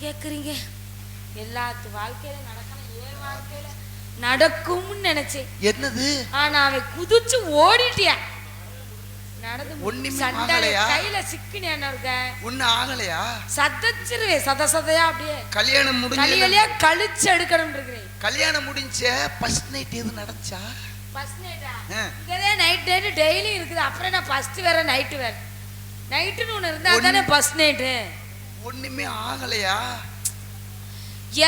கேக்குறீங்க? எல்லாத்து வாழ்க்கையில நடக்கணும், ஏன் வாழ்க்கையில நடக்கும்னு நினைச்சேன். என்னது? ஆனா அவன் குதிச்சு ஓடிட்டியா? நடந்து ஒண்ணுமே சண்டை ஆகலையா? கையில சிக்கினேன்னு இருக்க. ஒண்ணு ஆகலையா? சதச்சிருவே சதையா அப்படியே. கல்யாணம் முடிஞ்சு கையிலேயே கழிச்சு எடுக்கணும் இருக்கிறேன். கல்யாணம் முடிஞ்ச ஃபர்ஸ்ட் நைட் எது நடந்துச்சா? ஃபர்ஸ்ட் நைட்டா? இதே நைட் டெய்லி இருக்குது. அப்புறம் நான் ஃபர்ஸ்ட் வேற நைட் வேற. நைட்டுன்னு ஒன்று இருந்தா தானே ஃபர்ஸ்ட் நைட்டு. ஒண்ணுமே ஆகலையா?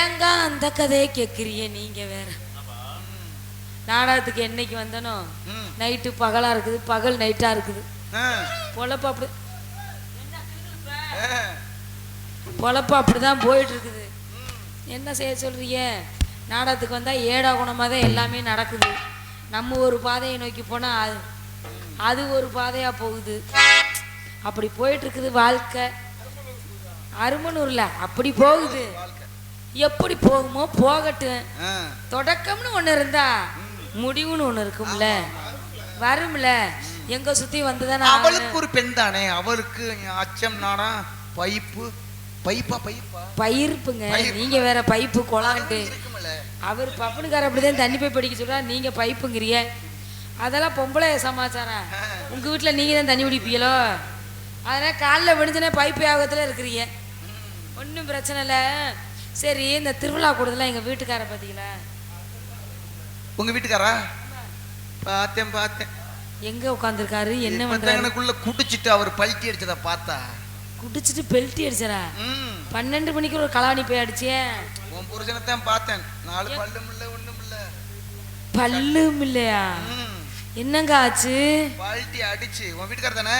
ஏங்க அந்த கதையை கேட்குறீங்க நீங்க வேற? நாடகத்துக்கு என்னைக்கு வந்தனோ நைட்டு பகலா இருக்குது, பகல் நைட்டா இருக்குது. பொழப்பு அப்படி பொழப்பு அப்படிதான் போயிட்டு இருக்குது. என்ன செய்ய சொல்றீங்க? நாடகத்துக்கு வந்தா ஏடா குணமாக தான் எல்லாமே நடக்குது. நம்ம ஒரு பாதையை நோக்கி போனா அது ஒரு பாதையா போகுது. அப்படி போயிட்டு இருக்குது வாழ்க்கை. அருமனூர்ல அப்படி போகுது. எப்படி போகுமோ போகட்டும். தொடக்கம்னு ஒண்ணு இருந்தா முடிவுன்னு ஒண்ணு இருக்கும்ல, வரும்ல. எங்க சுத்தி வந்துதானே. அவளுக்கு ஒரு பெண் தானே, அவளுக்கு அச்சம் நாடா பைப்பு பைப்பா பைப்பா பயிருப்புங்க. நீங்க வேற பைப்பு கொலான்ட்டு. அவர் பப்புனுக்கார அப்படிதான் தண்ணி போய் படிக்க சொல்றா, நீங்க பைப்புங்கிறிய. அதெல்லாம் பொம்பளை சமாச்சாரம். உங்க வீட்டுல நீங்க தான் தண்ணி பிடிப்பீங்களோ? அதனால காலில் விழுந்துனே பைப்பு யாகத்துல இருக்கிறீங்க. ஒன்றும் பிரச்சனை இல்லை. சரி, இந்த திருவிழா கூடதெல்லாம் எங்க வீட்டுக்கார பாத்தீங்களா? உங்க வீட்டுக்காரா? பார்த்தேன் பார்த்தேன். எங்க உட்காந்துருக்காரு, என்ன பண்றாருக்குள்ள குடிச்சிட்டு அவர் பல்ட்டி அடிச்சத பார்த்தா. குடிச்சிட்டு பெல்ட்டி அடிச்சாரா? 12 மணிக்கு ஒரு கலாணி போய் அடிச்சேன். உன் புருஷனை தான் பார்த்தேன். 4 பல்லும் இல்ல, ஒண்ணும் இல்ல. பல்லும் இல்லையா? என்னங்க ஆச்சு? பல்ட்டி அடிச்சு. உன் வீட்டுக்கார தானே?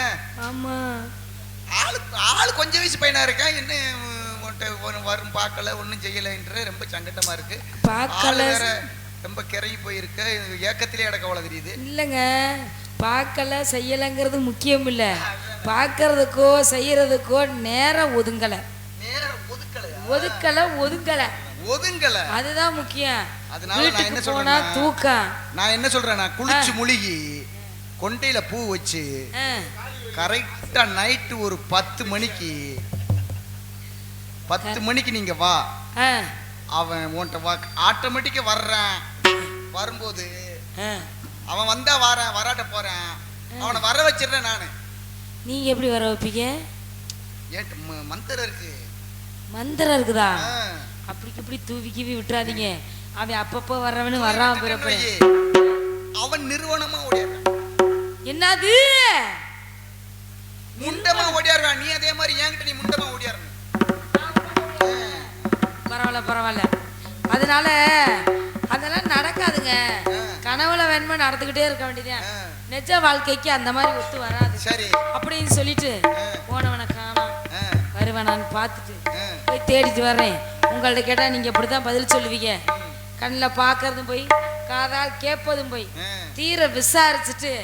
ஆமா. ஆளு கொஞ்சம் வயசு பையனா இருக்கா. என்ன வரும் பார்க்கல, ஒன்னும் செய்யலைன்ற ரொம்ப சங்கட்டமா இருக்கு. பார்க்கல, ரொம்ப கிறங்கி போயிருக்க. ஏக்கத்திலே அடக்க அவ்வளவு தெரியுது. இல்லைங்க, பார்க்கல செய்யலைங்கிறது முக்கியம் இல்ல. பார்க்கறதுக்கோ செய்யறதுக்கோ நேரம் ஒதுங்கல. அதுதான் முக்கியம். அதனால நான் என்ன சொல்றேன், தூக்கம். நான் என்ன சொல்றேன், நான் குளிச்சு முழுகி கொண்டையில பூ வச்சு கரெக்டா நைட்டு ஒரு 10 மணிக்கு நீங்க வா. அவன் உன்கிட்ட வா, ஆட்டோமேட்டிக்கா வர்றான். வரும்போது அவன் வந்தா வாரேன், வராட்ட போறேன். அவனை வர வச்சிடுறேன் நானு. நீங்க எப்படி வர வைப்பீங்க? மந்திரம் இருக்கு. மந்திரம் இருக்குதா? அப்படி இப்படி தூவி கிவி விட்டுறாதீங்க. அவன் அப்பப்போ வர்றவனு வர்றான். பிறப்பு அவன் நிறுவனமா ஓடியாடுறான். என்னது முண்டமா ஓடியாடுறான். நீ அதே மாதிரி என்கிட்ட நீ முண்டமா ஓடியாடுற. பரவாயில்ல. அதனால அதெல்லாம் நடக்காதுங்க. கனவுல வேணுமா நடந்துகிட்டே இருக்க வேண்டியதான். நிஜ வாழ்க்கைக்கு அந்த மாதிரி ஒத்து வராது. சரி அப்படின்னு சொல்லிட்டு போனவனை காணோம், வருவேனான்னு பார்த்துட்டு போய் தேடிட்டு வர்றேன். உங்கள்ட்ட கேட்டா நீங்க இப்படிதான் பதில் சொல்லுவீங்க. கண்ணில் பார்க்கறதும் போய், காதால் கேட்பதும் போய், தீர விசாரிச்சுட்டு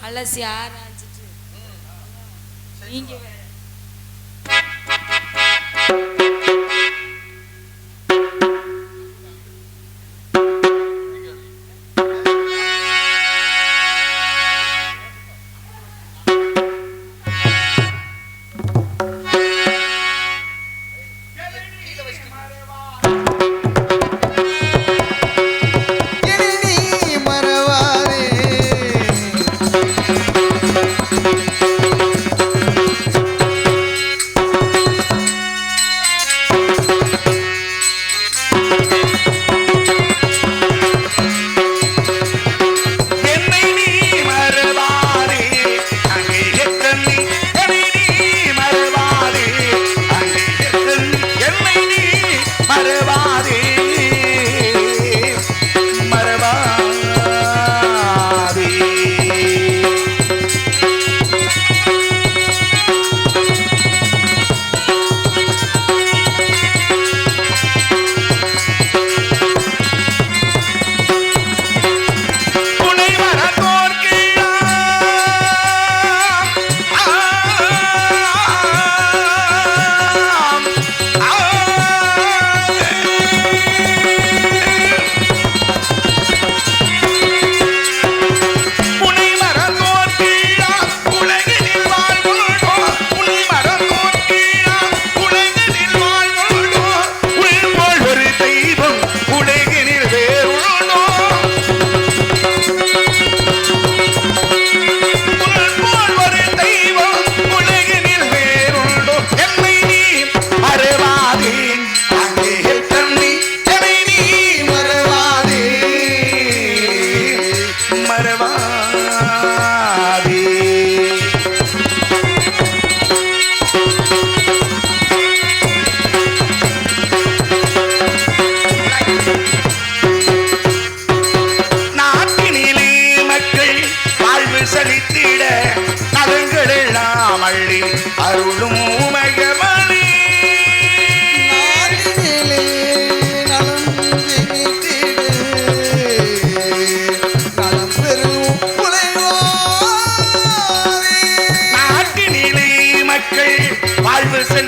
அலசி ஆராய்ச்சிட்டு நீங்க வேற.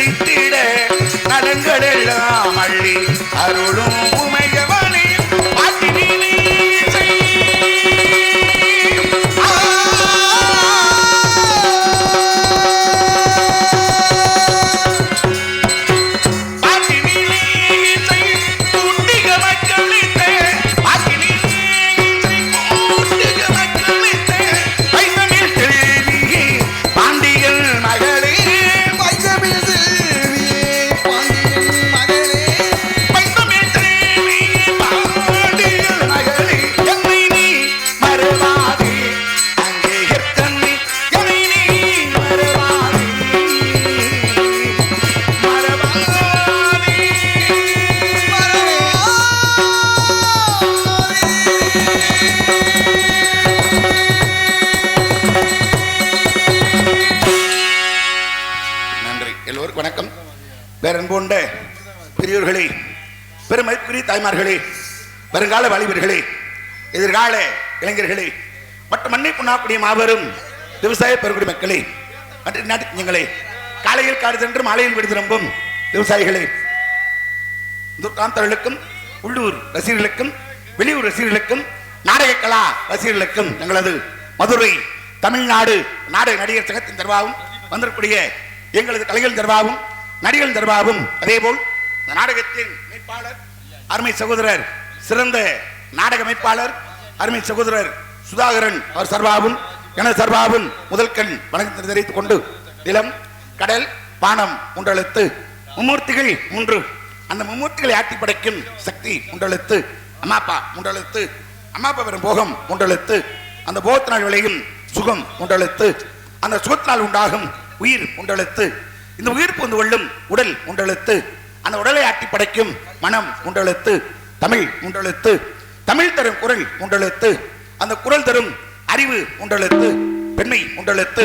அளித்திட நலங்கள் எல்லாம் அள்ளி அருளும் உமையவனே பாட்டினி பேரன்போண்ட பெரியோர்களே, பெருமதிக்குரிய தாய்மார்களே, வருங்கால வாலிபர்களே, எதிர்கால இளைஞர்களே மற்றும் மண்ணை புண்ணாக்கூடிய மாபெரும் விவசாய பெருங்குடி மக்களே மற்றும் நாட்டுங்களே, காலையில் காடு சென்று மாலையில் விடு திரும்பும் விவசாயிகளே, துர்காந்தர்களுக்கும் உள்ளூர் ரசிகர்களுக்கும் வெளியூர் ரசிகர்களுக்கும் நாடக கலா ரசிகர்களுக்கும் எங்களது மதுரை தமிழ்நாடு நாடக நடிகர் சங்கத்தின் தர்வாவும் வந்திருக்கூடிய எங்களது கலைகள் தர்வாவும் நடிகர்கள் தர்பாவும் அதேபோல் நாடகத்தின் அமைப்பாளர் அருமை சகோதரர் சிறந்த நாடக அமைப்பாளர் அருமை சகோதரர் சுதாகரன் அவர் சர்வாவும் எனது சர்வாவும் முதல் கண் வணக்கத்தை தெரிவித்துக் கொண்டு நிலம் கடல் பானம் முன்றெழுத்து மும்மூர்த்திகள் மூன்று, அந்த மும்மூர்த்திகளை ஆட்டி படைக்கும் சக்தி முன்றெழுத்து அம்மாப்பா முன்றெழுத்து, அம்மாப்பா பெறும் போகம் முன்றெழுத்து, அந்த போகத்தினால் விளையும் சுகம் முன்றெழுத்து, அந்த சுகத்தினால் உண்டாகும் உயிர் முன்றெழுத்து, இந்த உயிர் புந்து கொள்ளும் உடல் முன்றெழுத்து, அந்த உடலை ஆட்டி படைக்கும் மனம் முன்றெழுத்து, தமிழ் முன்றெழுத்து, தமிழ் தரும் குரல் முன்றெழுத்து, அந்த குரல் தரும் அறிவு முன்றெழுத்து, பெண்மை முன்றெழுத்து,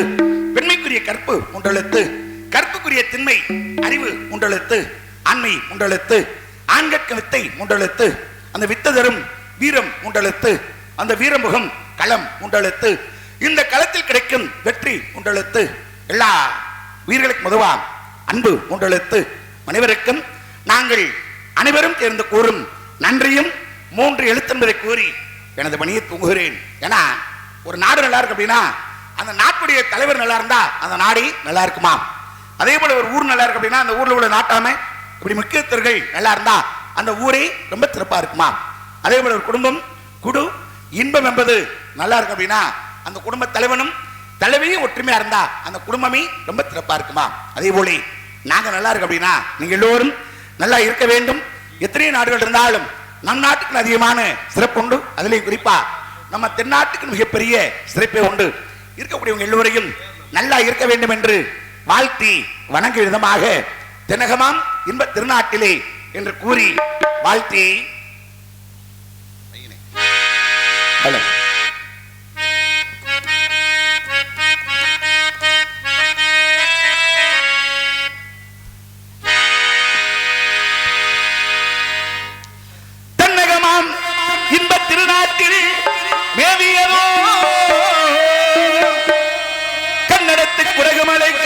பெண்மைக்குரிய கற்பு முன்றெழுத்து, கற்புக்குரிய திண்மை அறிவு முன்றெழுத்து, ஆண்மை முன்றெழுத்து, ஆண்கட்க வித்தை முன்றெழுத்து, அந்த வித்த தரும் வீரம் முன்றெழுத்து, அந்த வீரமுகம் களம் முன்றெழுத்து, இந்த களத்தில் கிடைக்கும் வெற்றி முன்றெழுத்து, எல்லா உயிர்களுக்கு முதவா அன்பு முன்றெழுத்து, அனைவருக்கும் நாங்கள் அனைவரும் தேர்ந்து கூறும் நன்றியும் 3 எழுத்து என்பதை கூறி எனது பணியை தூங்குகிறேன். ஏன்னா ஒரு நாடு நல்லா இருக்கு அப்படின்னா அந்த நாட்டுடைய தலைவர் நல்லா இருந்தா அந்த நாடே நல்லா இருக்குமா, அதே போல ஒரு ஊர் நல்லா இருக்கு அப்படின்னா அந்த ஊர்ல உள்ள நாட்டாமை இப்படி முக்கியத்தர்கள் நல்லா இருந்தா அந்த ஊரே ரொம்ப சிறப்பா இருக்குமா, அதே போல ஒரு குடும்பம் குடு இன்பம் என்பது நல்லா இருக்கு அப்படின்னா அந்த குடும்ப தலைவனும் தலைவியும் ஒற்றுமையா இருந்தா அந்த குடும்பமே ரொம்ப சிறப்பா இருக்குமா, அதே போல நாங்க நல்லா இருக்கு அப்படின்னா நீங்க எல்லோரும் நல்லா இருக்க வேண்டும். எத்தனை நாடுகள் இருந்தாலும் நம் நாட்டுக்கு அதிகமான சிறப்பு உண்டு, அதுலயும் குறிப்பா நம்ம தென்னாட்டுக்கு மிகப்பெரிய சிறப்பே உண்டு. இருக்கக்கூடியவங்க எல்லோரையும் நல்லா இருக்க வேண்டும் என்று வாழ்த்தி வணங்கும் விதமாக தென்னகமாம் இன்ப திருநாட்டிலே என்று கூறி வாழ்த்தி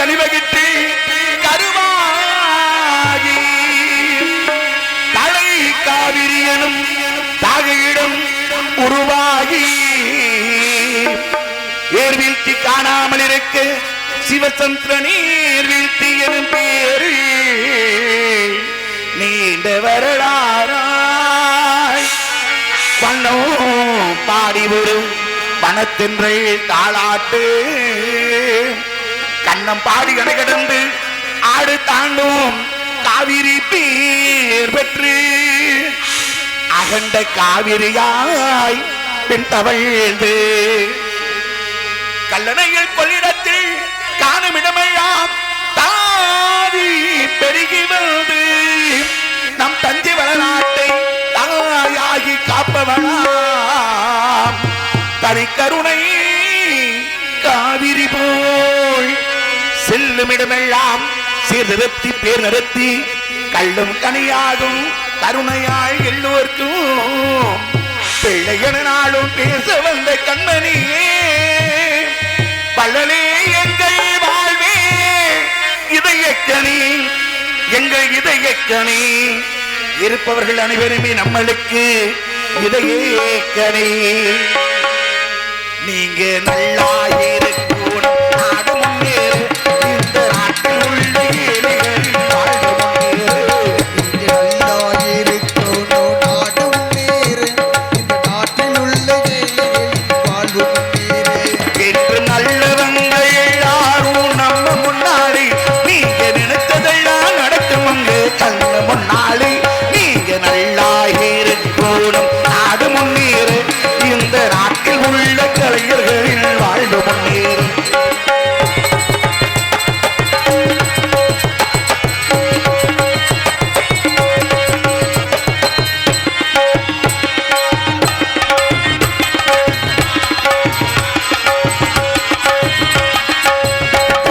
கனிவகிட்டு கருவாகி தலை காவிரியனும் தாகையிடம் உருவாகி ஏர் வீழ்த்தி காணாமல் இருக்க சிவசந்திர நீர் வீழ்த்தி எனும் பேரு நீண்ட வரலாறாய் பண்ணோ பாடி வரும் பணத்தென்றை தாளாட்டு கண்ணம் பாடி கணை கடந்து ஆடு தாண்டும் காவிரி பேர் பெற்று அகண்ட காவிரியாய் பெண் தவழ்ந்து கல்லணையில் கொள்ளிடத்தில் காணுமிடமெல்லாம் தாவி பெருகி வந்து நம் தஞ்சை வளநாட்டை தாயாகி காப்பவனாம் தனி கருணை காவிரி போல் செல்லுமிடமெல்லாம் சீர்திருத்தி பேர் நிறுத்தி கள்ளும் கனியாகும் கருணையாய் எல்லோருக்கும் பிள்ளையன நாளும் பேச வந்த கண்மணியே வள்ளலே எங்கள் வாழ்வே இதயக்கனி எங்கள் இதயக்கணி இருப்பவர்கள் அனைவருமே நம்மளுக்கு இதயக்கணி. நீங்க நல்லா இருக்கணும், நாடு முன்னேறு, இந்த நாட்டில் உள்ள ஏழைகள் வாழ்வு முன்னேறு. இங்க நல்லா இருக்கணும், நாடு முன்னேறு, இந்த நாட்டில் உள்ள ஏழைகள் வாழ்வு முன்னேறு. என்று நல்லவங்க எல்லாரும் நம்ம முன்னாடி, நீங்க நினைத்ததெல்லாம் நடக்கும் அங்கு கண்ணு முன்னாடி. நீங்க நல்லா இருக்கணும், நாடு முன்னேறு, இந்த நாட்டில் உள்ள கலைஞர்களின் வாழ்வு முன்னேறு.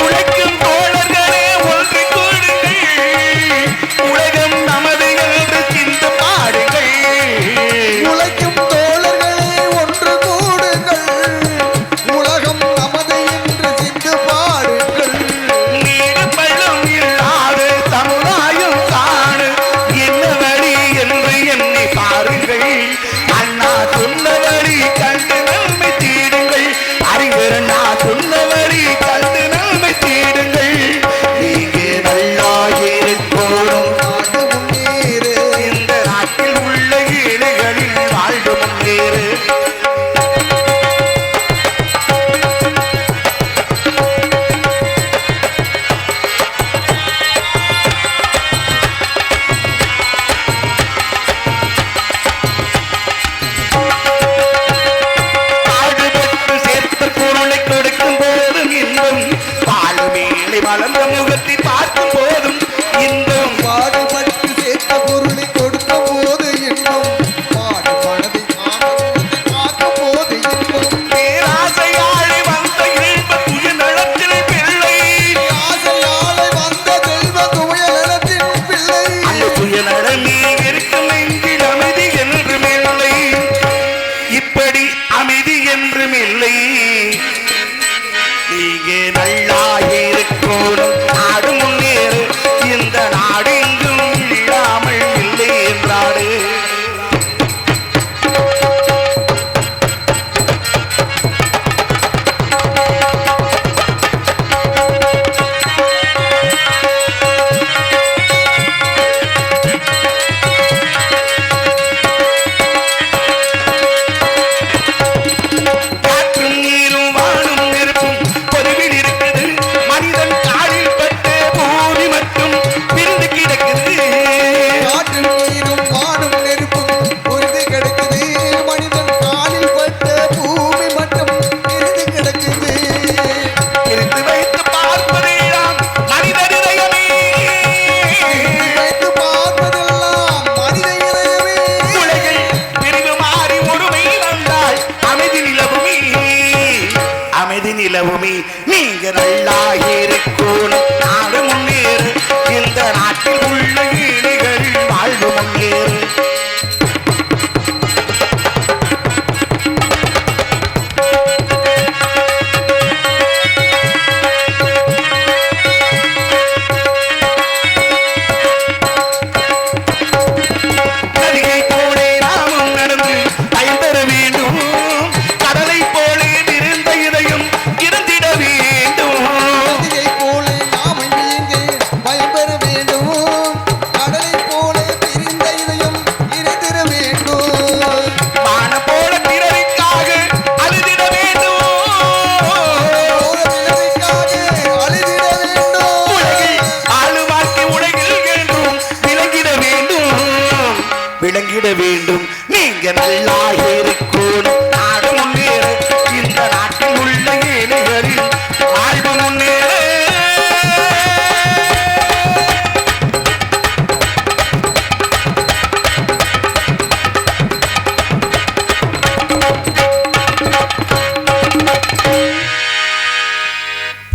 உழைக்கும் தோழர்களே ஒன்று கூடுங்கள், உலகம் நமது என்று சிந்து பாடுங்கள். உழைக்கும் தோழர்களே ஒன்று கூடுங்கள், உலகம் நமது என்று சிந்து பாடுங்கள். நீடு பள்ளம் இல்லாத சமுதாயம் காணு, என்ன வழி என்று எண்ணி பாருங்கள். அண்ணா சொன்ன வழி கண்டு நன்மை தீடுங்கள், அறிஞர் அண்ணா சொன்ன வழி கண்டு நன்மை தீடுங்கள். நீங்க நல்லா இருக்கணும், நாடு முன்னேறு, இந்த நாட்டில் உள்ள ஏழைகளின் வாழ்வு முன்னேறு. பாடுபட்டு சேர்த்த பொருளை கொடுக்கும் போதும் இன்பம், பாலு மேலே வளர்ந்த முகத்தை பார்க்கும் போதும் இன்பம். பாடுபட்டு சேர்த்த பொருளை கொடுத்த போது இன்பம், பாடு மனதை பார்க்கும் போது இன்பம். பேராசையாளை வந்த இன்ப துயநலத்தில் பிள்ளை, ஆசையாலை வந்த செல்வ துயலத்தின் பிள்ளை. அந்த துயநலம் நீ இருக்கும் நெஞ்சில் அமைதி என்றும் இல்லை, இப்படி அமைதி என்றும் இல்லை. நீங்க நல்லா இருக்கணும், நாடு முன்னேறு, இந்த நாடு எங்கும் இல்லாமல் இல்லை என்றாடு. காற்றும் நீரும் வானும் நெருப்பும் பொதுவில் இருக்குது, மனிதன் காலில் பட்டு பூமி மட்டும் பிரிந்து கிடக்குது. காற்றில் நீரும் வானும் நெருப்பும் பொருது கிடக்குது, மனிதன் காலில் பட்ட பூமி மட்டும் எரிந்து கிடக்குது. பிரித்து வைத்து பார்ப்பதெல்லாம் மனித இதயமே, வைத்து பார்ப்பதெல்லாம் மனித இதயமே. உலகில் பிரிவு மாறி ஒருமை வந்தால் அமைதி நிலவுமே, அமைதி நிலவுமே. நீங்க நல்லா இருக்கணும், நாடு முன்னேறு, இந்த நாட்டில் உள்ள ஏழைகள் வாழ்வு முன்னேறு. நதியை போலே நாமும் நடந்து பயன்பெற வேண்டும், கடலை போலே விரிந்த இதயம் இருந்திட வேண்டும். நதியை போல நாம் இங்கே பயன்பெற வேண்டும், கடலை போல பிரிந்த இதயம் இருந்திட வேண்டும். வான போல பிறருக்காக அழுதிட வேண்டும், போல நிலவிற்காக அழுதிட வேண்டும். உலகில் ஆளுவாக்கி உலகில் என்றும் விளங்கிட வேண்டும், விளங்கிட வேண்டும். நீங்க நல்லா இருக்கணும், நாடு முன்னேறு, இந்த நாட்டில் உள்ள ஏழைகளின் வாழ்வு முன்னேறு.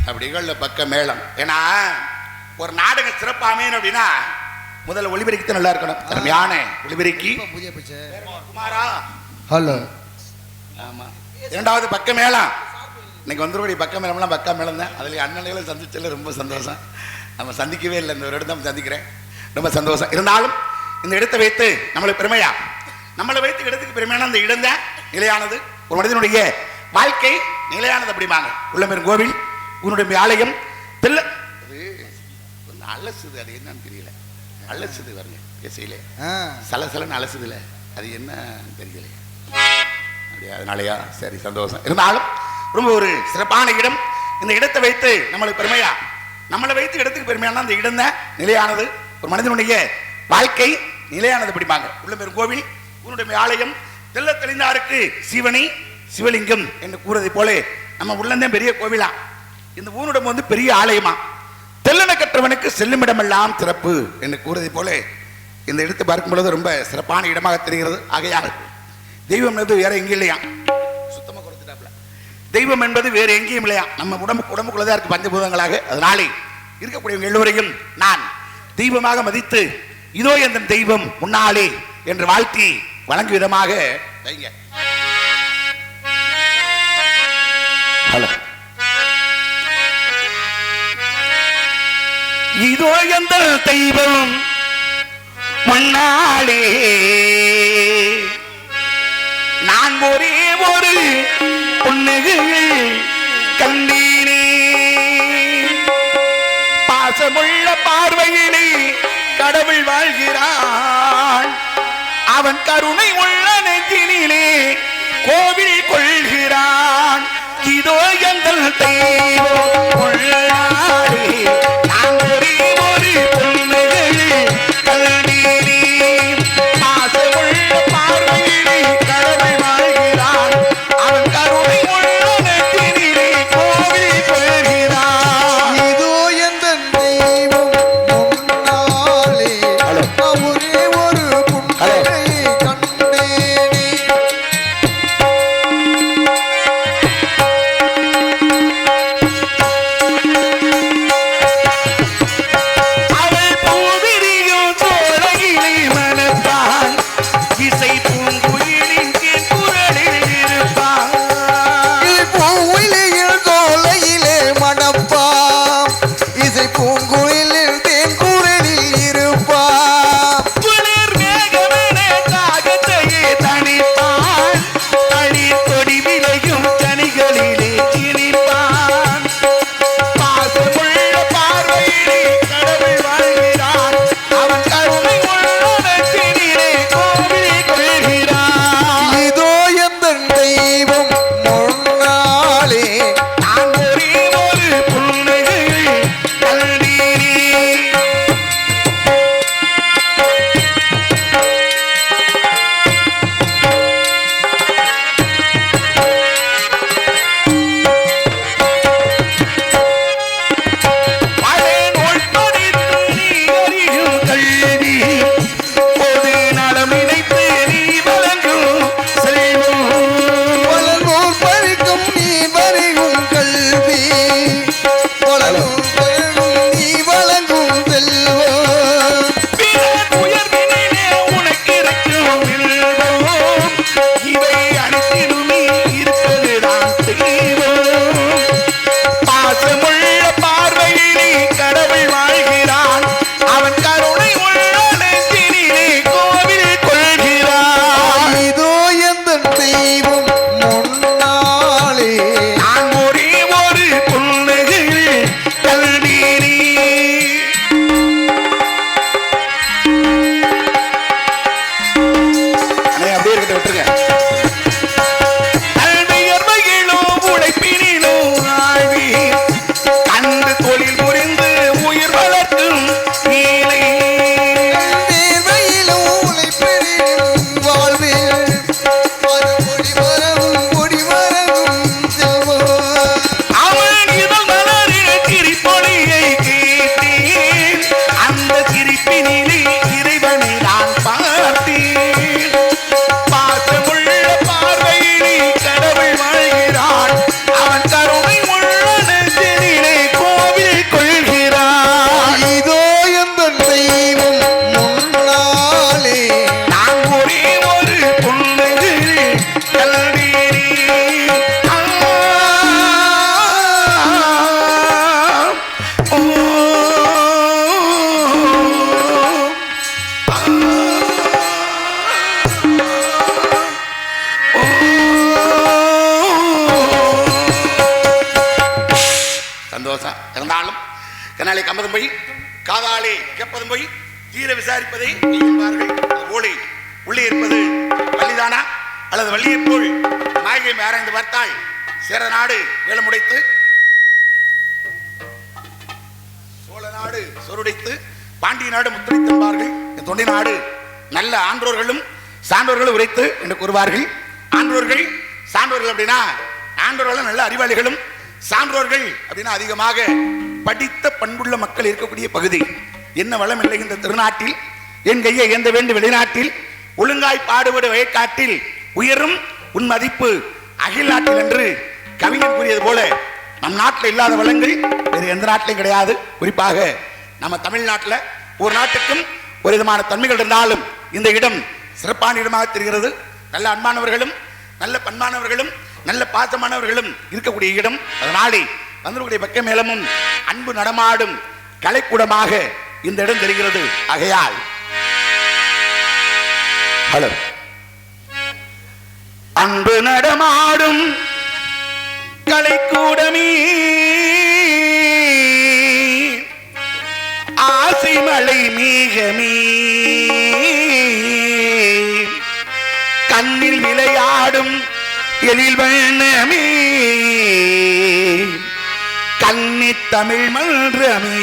அப்படிகள் பக்க மேளம். ஏன்னா ஒரு நாடகம் சிறப்பாக அமையணும் அப்படின்னா முதல்ல ஒளிபெருக்கி நல்லா இருக்கணும். அருமையான ஒளிபெருக்கி குமாரா. ஹலோ. ஆமா. இரண்டாவது பக்க மேளம். இன்னைக்கு வந்துருக்கூடிய பக்க மேளம்லாம் பக்க மேளம் தான். அதுல அண்ணனைகளை சந்திச்சதுல ரொம்ப சந்தோஷம். நம்ம சந்திக்கவே இல்லை, இந்த ஒரு இடம் தான் சந்திக்கிறேன். ரொம்ப சந்தோஷம். இருந்தாலும் இந்த இடத்தை வைத்து நம்மளுக்கு பெருமையா, நம்மளை வைத்து இடத்துக்கு பெருமையான அந்த இடம் தான் நிலையானது. ஒரு மனிதனுடைய வாழ்க்கை நிலையானது அப்படிம்பாங்க. உள்ளம்பெரும் கோவில், உன்னுடைய ஆலயம் தெல்ல அலசுது, அது என்னன்னு தெரியல. அலசுது பாருங்க இசையிலே, சலசலன்னு அலசுதுல, அது என்ன தெரியல. அப்படியா? அதனாலயா? சரி, சந்தோஷம். இருந்தாலும் ரொம்ப ஒரு சிறப்பான இடம். இந்த இடத்தை வைத்து நம்மளுக்கு பெருமையா, நம்மளை வைத்து இடத்துக்கு பெருமையான அந்த இடம் தான் நிலையானது. ஒரு மனிதனுடைய வாழ்க்கை நிலையானது அப்படிம்பாங்க. உள்ளம்பெரும் கோவில், உன்னுடைய ஆலயம் தெல்ல தெளிந்தாருக்கு சிவனி சிவலிங்கம் என்று கூறுவதை போல நம்ம உள்ளந்தே பெரிய கோவிலா, இந்த ஊனிடம் வந்து பெரிய ஆலயமா, தெல்லன கற்றவனுக்கு செல்லுமிடமெல்லாம் சிறப்பு என்று கூறுவதை போல இந்த இடத்தை பார்க்கும் பொழுது ரொம்ப சிறப்பான இடமாக தெரிகிறது. ஆகையால் தெய்வம் என்பது வேற எங்கேயும் இல்லையா, சுத்தமாக கொடுத்துட்டாப்ல. தெய்வம் என்பது வேற எங்கேயும் இல்லையா, நம்ம உடம்புக்குள்ளதான் இருக்கு பஞ்சபூதங்களாக. அதனாலே இருக்கக்கூடியவங்க எல்லோரையும் நான் தெய்வமாக மதித்து இதோ எந்த தெய்வம் முன்னாலே என்று வாழ்த்தி வழங்கும் விதமாக வைங்க. ஹலோ, இதோ எந்த தெய்வம் முன்னாலே நான் ஒரே ஒரு பொன்னுகள் கண்டீனே, பாசமுள்ள பார்வையிலே கடவுள் வாழ்கிறான், அவன் கருணை உள்ள நெஞ்சினிலே கோவில் கொள்கிறான். இதோ எந்த தெய்வம் முன்னாலே நான் ஒரே ஒரு பொன்னுகள் கண்டீனே, பாசமுள்ள பார்வையிலே கடவுள் வாழ்கிறான், அவன் கருணை உள்ள நெஞ்சினிலே கோவில் கொள்கிறான். இதோ எந்த தெய்வம் முன்னாலே ஒரே ஒரு புன்னகை கண்டேனே. கண்ணாலே கம்பதும் போய் காதாலே கேட்பதும் போய் தீர விசாரிப்பதை என்பார்கள். போலி உள்ளே இருப்பது வள்ளிதானா அல்லது வள்ளியை போல் நாயகை ஆராய்ந்து பார்த்தால் சேர நாடு வேலமுடைத்து சோழ நாடு சொருடைத்து பாண்டிய நாடு முத்திரைத்தென்பார்கள். தொண்டை நாடு நல்ல ஆன்றோர்களும் சான்றோர்களும் உரைத்து என்று கூறுவார்கள். ஆன்றோர்கள் சான்றோர்கள் அப்படின்னா ஆன்றோர்கள் நல்ல அறிவாளிகளும், சான்றோர்கள் அப்படின்னா அதிகமாக படித்த பண்புள்ள மக்கள் இருக்கக்கூடிய பகுதி. என்ன வளம் இல்லை இந்த திருநாட்டில், என் கையை ஏந்த வேண்டும் வெளிநாட்டில், ஒழுங்காய் பாடுபடு வயக்காட்டில் உயரும் உன் மதிப்பு அகில் நாட்டில் என்று கவிஞர் கூறியது போல நம் நாட்டில் இல்லாத வளங்கள் வேறு எந்த நாட்டிலும் கிடையாது. குறிப்பாக நம்ம தமிழ்நாட்டில் ஒரு நாட்டுக்கும் ஒரு விதமான தன்மைகள் இருந்தாலும் இந்த இடம் சிறப்பான இடமாக தெரிகிறது. நல்ல அன்பானவர்களும் நல்ல பண்பானவர்களும் நல்ல பாசமானவர்களும் இருக்கக்கூடிய இடம். அதனாலே வந்திருக்கூடிய பக்க மேலமும் அன்பு நடமாடும் கலைக்கூடமாக இந்த இடம் தெரிகிறது. ஆகையால் ஹலோ அன்பு நடமாடும் கலைக்கூடமே ஆசை மலை மேகமே கண்ணில் விளையாடும் எழில் வண்ணமே கன்னி தமிழ் மன்றமே.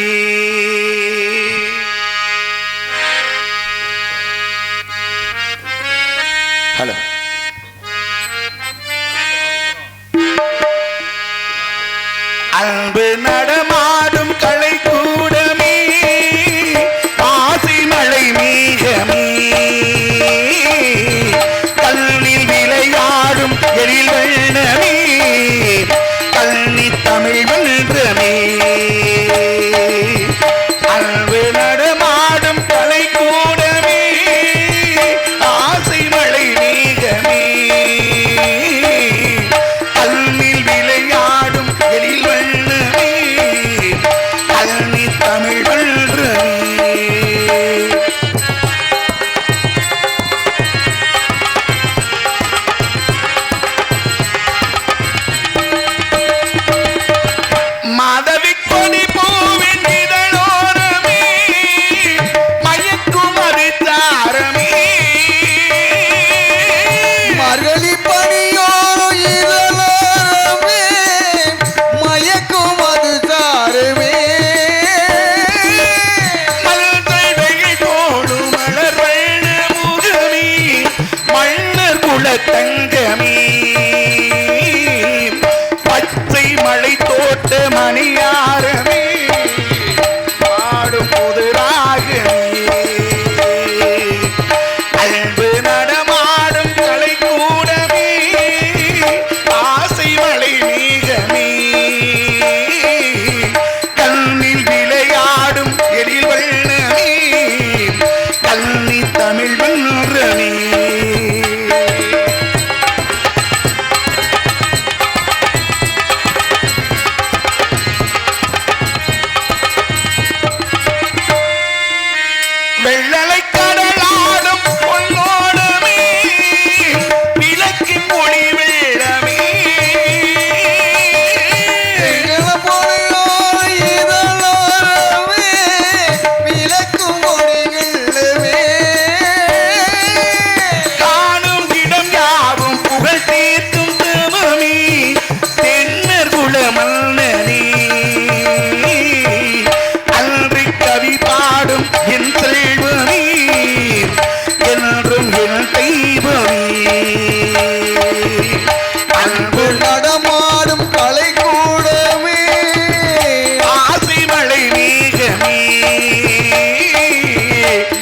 ஹலோ அன்பு நடமாடும் கலை கூடமே ஆசை மலை மேகமே கண்ணில் விளையாடும் எழில் வண்ணமே கன்னி தமிழ் மன்றமே. அன்பு நடமாடும் கலை கூடமே ஆசை மலை மேகமே கண்ணில் விளையாடும் எழில் வண்ணமே கன்னி தமிழ் மன்றமே. மாதவி கொடி பூவின் இதழோரமே மயக்கும் அது தாரமே மார்கழி பனியோரோ இதழோரமே மயக்கும் அது சாருமே மலர்தழை தோடும் மலர் வண்ண முகமே மன்னர் குலத்தங்கமே பச்சை மலை தோட்ட மணியாரமே பாடும் புது ராகமே அன்பு நடமாடும் கலை கூடமே ஆசை மலை மேகமே கண்ணில் விளையாடும் எழில் வண்ணமே கன்னி தமிழ் மன்றமே. வெள்ளலை கடலாடும் பொன்னோடமே விளக்கின் ஒளி வெள்ளமே இதழோரமே விளக்கும் மொழிகளே காணும் இடம் யாவும் புகழ் தீர்க்கும் தமமே தென்னர் குல மன்னனே அன்றி கவி பாடும் என் செல்வமே என்றும் என் தெய்வமே. அன்பு நடமாடும் கலை கூடமே ஆசை மலை மேகமே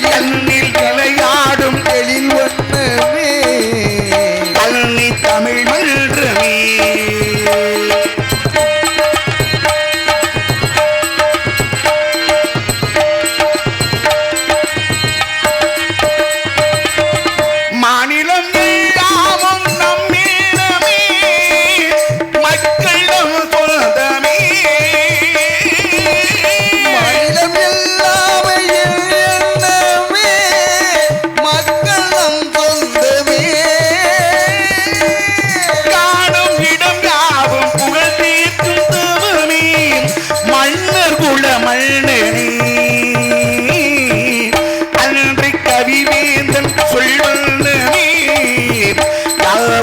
கண்ணில் விளையாடும் எழில் வண்ணமே கன்னி தமிழ் மன்றமே.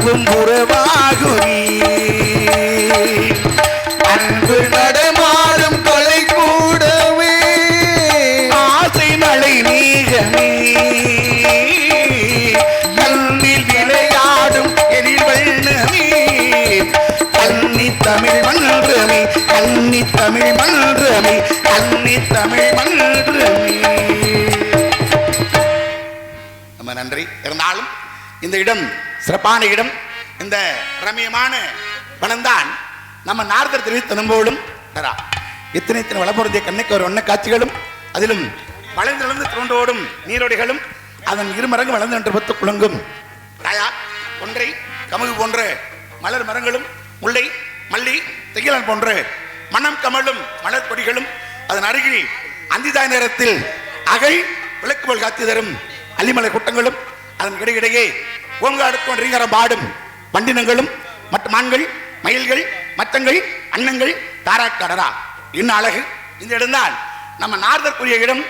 உறவும் உறவாகுமே அன்பு நடமாடும் கலை கூடமே ஆசை மழை மேகமே கண்ணில் விளையாடும் எழில் வண்ணமே கன்னி தமிழ் மன்றமே கன்னி தமிழ் மன்றமே கன்னி தமிழ் மன்றமே. நம்ம நன்றி. இருந்தாலும் இந்த இடம் சிறப்பான இடம். இந்த ரம்யமான வனம்தான் நம்ம நாரதர் தெரிவித்த நம்போடும் இத்தனை வளமுறைய கண்ணுக்கு ஒரு வண்ண காட்சிகளும் அதிலும் வளைந்திழந்து தோன்றோடும் நீரோடைகளும் அதன் இருமரங்கு வளர்ந்து என்று பத்து குளங்கும் காயா ஒன்றை கமுகு போன்ற மலர் மரங்களும் முல்லை மல்லி தெகிலன் போன்ற மனம் கமலும் மலர் கொடிகளும் அதன் அருகில் அந்திதாய் நேரத்தில் அகை விளக்கு போல் காத்தி தரும் அள்ளிமலை கூட்டங்களும் அதன் இடையிடையே ஓங்க அடுத்து ரீங்கரம் பாடும் வண்டினங்களும் மற்ற மான்கள் மயில்கள் மச்சங்கள் அன்னங்கள் தாராக்கடரா இன்னும் அழகு. இந்த இடம்தான் நம்ம நாரதற்குரிய இடம்.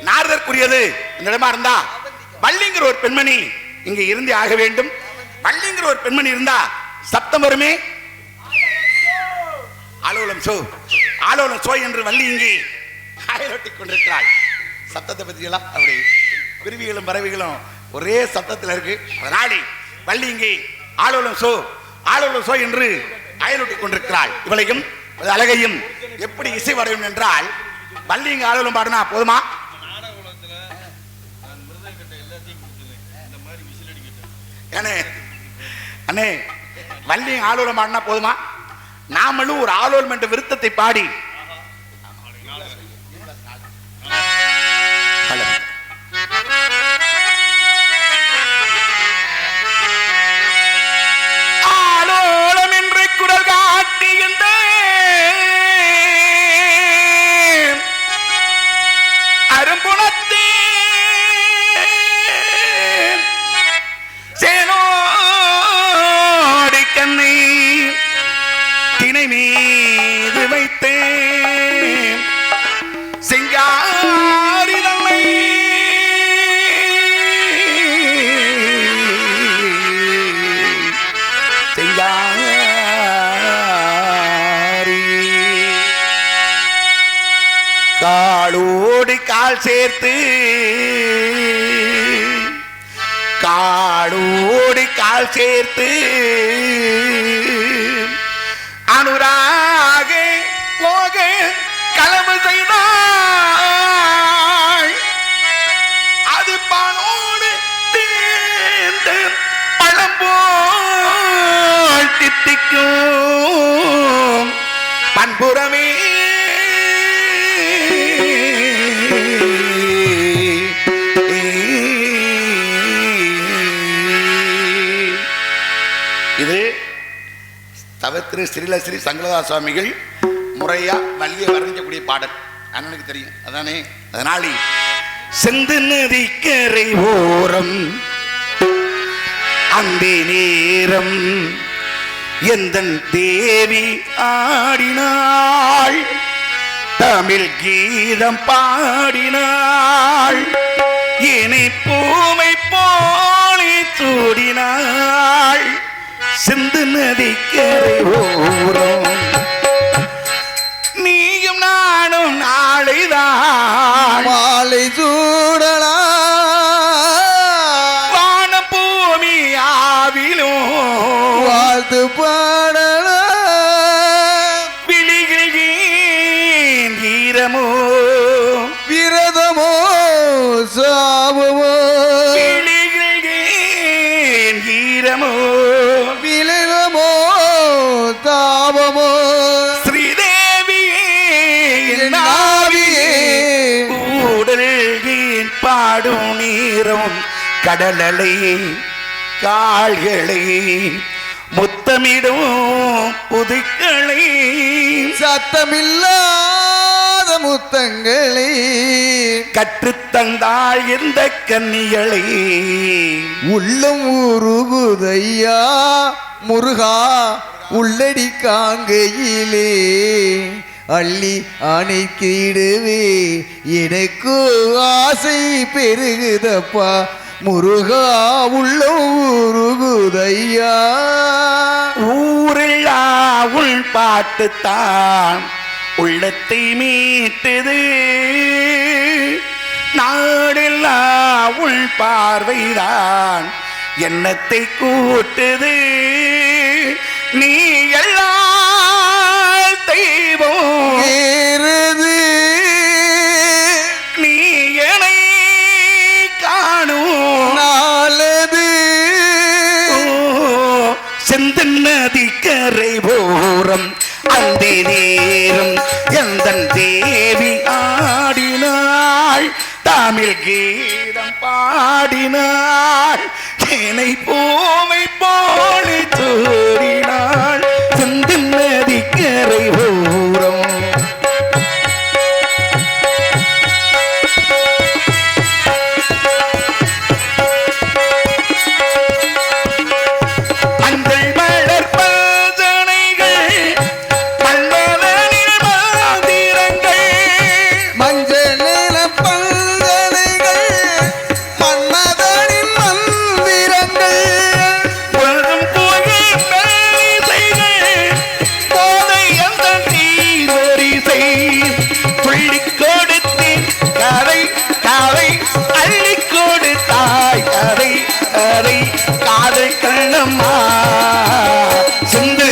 நாரதற்குரியது இந்த இடமா இருந்தா வள்ளிங்கிற ஒரு பெண்மணி இங்க இருந்தே ஆக வேண்டும். வள்ளிங்கிற ஒரு பெண்மணி இருந்தா சப்தம் வருமே. ஆலோலம் சோ ஆலோலம் சோ என்று வள்ளி இங்கே ஆயிரொட்டி கொண்டிருக்கிறாள். சத்தத்தை பத்தியெல்லாம் அப்படி குருவிகளும் பறவைகளும் ஒரே சத்தத்தில் இருக்கு. அதனாடி வள்ளி இங்கே ஆலோலம் சோ என்று அயலொட்டி கொண்டிருக்கிறாள். இவளையும் அழகையும் எப்படி இசை வரையும் என்றால் வள்ளி இங்கே ஆலோலம் பாடுனா போதுமா? அண்ணே வள்ளி ஆலோலம் பாடினா போதுமா? நாமளும் ஒரு ஆலோலம் என்ற விருத்தத்தை பாடி ஆலோலம் என்ற குரல் காட்டுகின்ற அரும்புணத்தே சேனோடி கண்ணை தினை மீது வைத்தேன் செங்காரி தன்னை செங்காரி காளோடு கால் சேர்த்து காளோடு கால் சேர்த்து அனுராக போக களவு செய்தாள். அது பாலோடு தேர்ந்த பழம்போல் தித்திக்கும் பண்புறமே இது தவத்திரு ஸ்ரீலஸ்ரீ சங்கரதா சுவாமிகள் முறையா வள்ளியை வர்ணிக்கக்கூடிய பாடல் அண்ணனுக்கு தெரியும் அதானே. அதனால செந்து நதிக்கரை ஓரம் அந்த நேரம் எந்தன் தேவி ஆடினாள் தமிழ் கீதம் பாடினாள் இனி பூமை போலி சூடினாள் சிந்து நதிக்கரை ஓரம் நீயும் நானும் நாளைதான் மாலை சூடலாம் வான பூமி ஆவிலும் வாழ்த்து பாடலாம் விழிகள் ஏன் ஈரமோ விரதமோ சாபமோ விழிகள் ஏன் ஈரமோ விலகமோ தாபமோ ஸ்ரீதேவியே என் நாவியே கூடல் ஏன் பாடும் நீரும் கடலலை கால்களை முத்தமிடும் புதுக்களை சத்தமில்லாத முத்தங்களை கற்றுத்தந்தாள் இந்த கன்னிகளை உள்ளம் உருகுதையா முருகா உள்ளடி காங்கையிலே அள்ளி அணைக்கிடுவே எனக்கு ஆசை பெருகுதப்பா முருகா உள்ளம் உருகுதையா. ஊரில் உள் பாட்டுத்தான் உள்ளத்தை மீட்டது, நாடெல்லா உள் பார்வைதான் எண்ணத்தை கூட்டுது. நீ எல்லா தெய்வம் ஏறுது நீ என்னை காணும் நாளது. செந்தன் நதி கரை போரம் அந்தே நேரம் எந்தன் தேவி ஆடினாள், தமிழ் கீதம் பாடினாள், என்னை பூவை போலி தோடினாள். செந்தன் நதி கரை போரம் காதல் கண்ணம்மா சிந்த